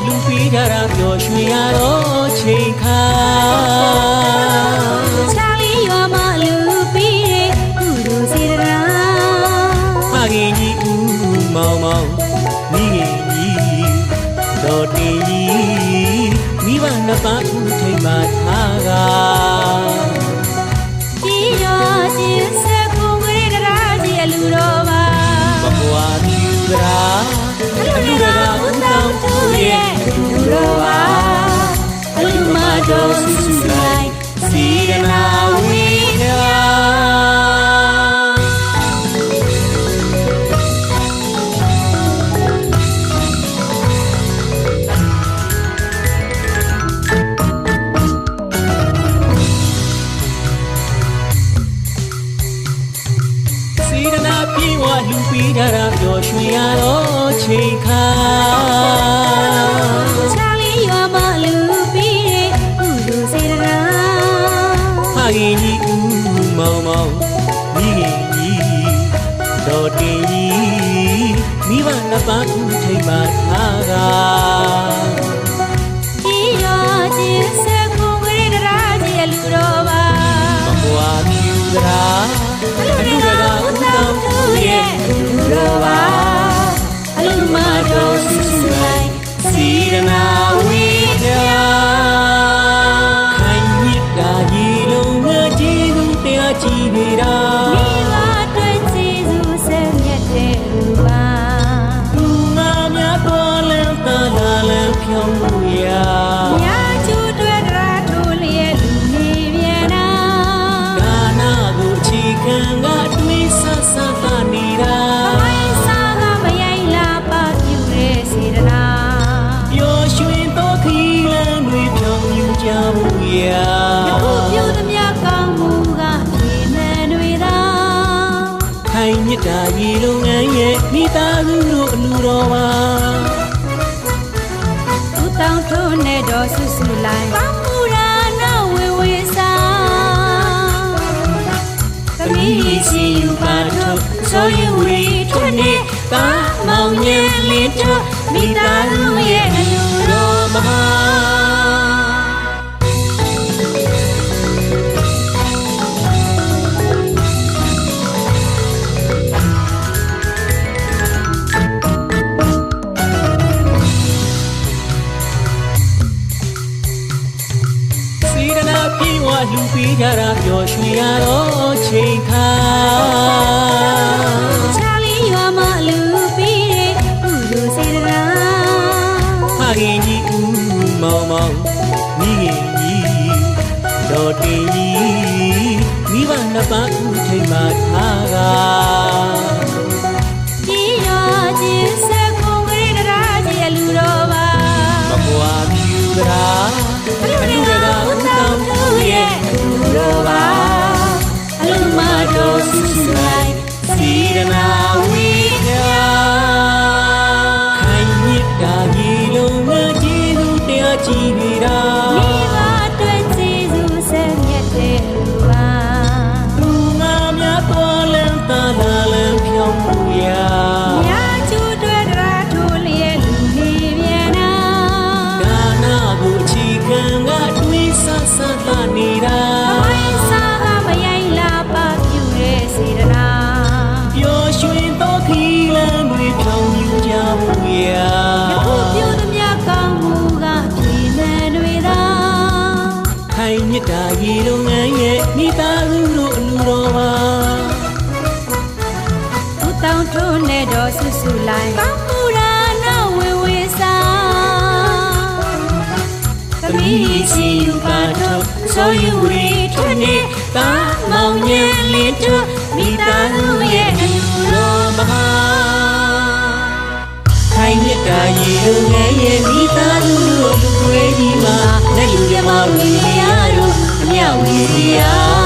လူပေးကြတာပျော်ရွှင်ရတော့ချိန်ခါချာလီရွာမှာလူပေးတဲ့ကုသိုလ်စေတနာဖခင်ကြီးဦးမောင်မောင်မိခင်ကြီးတော်တင်ကြီးမိဘနှစ်ပါးဦးထိန်ပါထားကကြီးရွာချင်းဆက်ကုန်ကြတဲ့တရားကြီးအလူတော်ပါမကွာမြူကရာအလူတကာဦးတောင်သူရဲ့လူတော်ပါအလူမတော်ဆူဆူလိုက်စီရနာဝိညာလူပေးကြတာပျော်ရွှင်ရတော့ချိန်ခါချာလီရွာမှာလူပေးတဲ့ကုသိုလ်စေတနာဖခင်ကြီးဦးမောင်မောင်မိခင်ကြီးတော်တင်ကြီးမိဘနှစ်ပါးဦးထိန်ပါထားကကြီးရွာချင်းဆက်ကုန်ကြတဲ့တရားကြီးအလူတော်ပါမကွာမြူကရာအလူတကာဦးတောင်သူရဲ့လူတော်ပါအလူမတော်ဆူဆူလိုက်စီရနာဝိညာခိုင်မြစ်တာရေလုံးငါကြည်သူတရားကြည်နေတာမိဘတွေ့ကြည်သူဆက်မြတ်တဲ့လူပါလူငါများတော်လန်းသာလာလန်းဖြောင်းမှုရာညာကျူတွေ့တရားထိုးလျက်လူနေပြန်တာဒါနာကိုချီခံကတွေးဆဆလာနေတာဝိုင်းစားကမယိုင်လာပါပြုတဲ့စေတနာပျော်ရွှင်သောခီးလန်းတွေဖြောင်းမြူကြမှုရာယခုပြုသမျှကောင်းမှုကပြေမှန်တွေသာခိုင်မြတ်တာရေလုံးငန်းရဲ့မိသားစုတို့အလူတော်ပါသူတောင်းထိုးနေတော့ဆူဆူလိုက်ကောင်းမှုရာနာဝေဝေစာသမီးစီယူပါတော့ဆိုယူဝီထွန်းနေတာမောင်ညင်လင်းတော့မိသားစုရဲ့အလူတော်မှာလူပေးကြတာပျော်ရွှင်ရတော့ချိန်ခါချာလီရွာမှာလူပေးတဲ့ကုသိုလ်စေတနာဖခင်ကြီးဦးမောင်မောင်မိခင်ကြီးတော်တင်ကြီးမိဘနှစ်ပါးဦးထိန်ပါထားကကြီးရွာချင်းဆက်ကုန်ကြတဲ့တရားကြီးအလူတော်ပါမကွာမြူကရာအလူတကာဦးတောင်သူရဲ့လူတော်ပါအလူမတော်ဆူဆူလိုက်စီရနာဝိညာခိုင်မြစ်တာရေလုံးငါကြည်သူတရားကြည်နေတာမိဘတွေ့ကြည်သူဆက်မြတ်တဲ့လူပါလူငါများတော်လန်းသာလာလန်းဖြောင်းမှုရာညာကျူတွေ့တရားထိုးလျက်လူနေပြန်တာဒါနာကိုချီခံကတွေးဆဆလာနေတာဝိုင်းစားကမယိုင်လာပါပြုတဲ့စေတနာပျော်ရွှင်သောခီးလန်းတွေဖြောင်းမြူကြမှုရာယခုပြုသမျှကောင်းမှုကပြေမှန်တွေသာခိုင်မြတ်တာရေလုံးငန်းရဲ့မိသားစုတို့အလူတော်ပါသူတောင်းထိုးနေတော့ဆူဆူလိုက်ကောင်းမှုရာနာဝေဝေစာသမီးစီယူပါတော့ဆိုယူရီထွန်းနေတာမောင်ညင်လင်းတော့မိသားစုရဲ့အလူတော်မှာခိုင်မြတ်တာရေလုံးငယ်ရဲ့မိသားစုတို့လူတွေကြီးမှာလက်လူရမဝီရတို့အမြောက်ဝီရာ